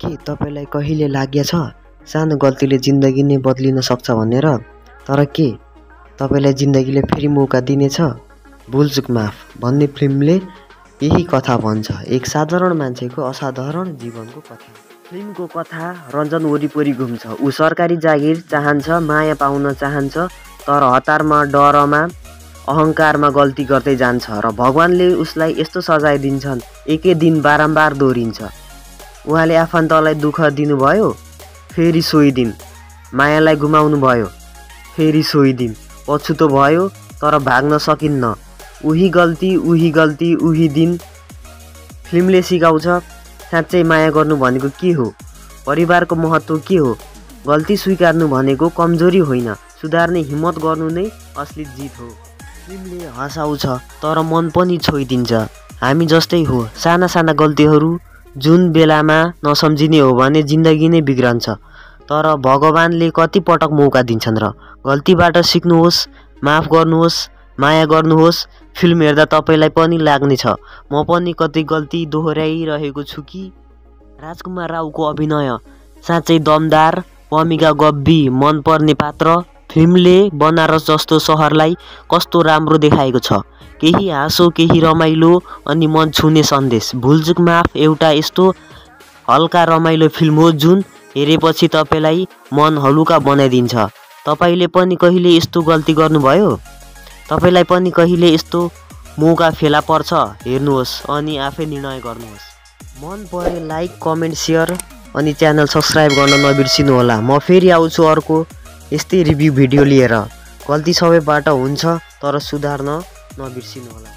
के तपाईलाई कहिले लागेछ सानो गल्तीले जिन्दगी नै बदलिन सक्छ भनेर? तर के तपाईलाई जिन्दगीले फेरि मौका दिनेछ? भुलचुक माफ भन्ने फिल्मले यही कथा भन्छ, एक साधारण मान्छेको असाधारण जीवनको कथा। फिल्मको कथा रञ्जन वरिपरि घुम्छ। ऊ सरकारी जागिर चाहन्छ, माया पाउन चाहन्छ, तर हतारमा, डरमा, अहङ्कारमा गल्ती गर्दै जान्छ र भगवानले उसलाई यस्तो सजाय दिन्छन्। एकै दिन बारम्बार दोहोरिन्छ। उहाँले आफन्तलाई दुःख दिनुभयो, फेरि सोही दिन मायालाई गुमाउनु भयो, फेरि सोही दिन पछुतो भयो, तर भाग्न सकिन्न। उही गल्ती, उही गल्ती, उही दिन। फिल्मले सिकाउँछ साँच्चै माया गर्नु भनेको के हो, परिवारको महत्त्व के हो। गल्ती स्वीकार्नु भनेको कमजोरी होइन, सुधार्ने हिम्मत गर्नु नै असली जित हो। फिल्मले हँसाउँछ तर मन पनि छोइदिन्छ। हामी जस्तै हो, साना साना गल्तीहरू जुन बेलामा नसम्झिने हो भने जिन्दगी नै बिग्रन्छ। तर भगवानले कति पटक मौका दिन्छन् र? गल्तीबाट सिक्नुहोस्, माफ गर्नुहोस्, माया गर्नुहोस्। फिल्म हेर्दा तपाईलाई पनि लाग्नेछ म पनि कति गल्ती दोहोऱ्याइरहेको छु कि। राजकुमार रावको अभिनय साँच्चै दमदार, पमिका गब्बी मनपर्ने पात्र। फिल्मले बनारस जस्तो सहरलाई कस्तो राम्रो देखाएको छ। केही हाँसो, केही रमाइलो अनि मन छुने सन्देश। भुलचुक माफ एउटा यस्तो हल्का रमाइलो फिल्म हो जुन हेरेपछि तपाईलाई मन हलुका बनाइदिन्छ। तपाईले पनि कहिले यस्तो गल्ती गर्नुभयो? तपाईलाई पनि कहिले यस्तो मौका फेला पर्छ? हेर्नुहोस् अनि आफै निर्णय गर्नुहोस्। मन परे लाइक, कमेन्ट, सेयर अनि च्यानल सब्स्क्राइब गर्न नबिर्सिनु होला। म फेरि आउँछु अर्को यस्तै रिभ्यू भिडियो लिएर। गल्ती सबैबाट हुन्छ, तर सुधार्न नबिर्सिनु होला।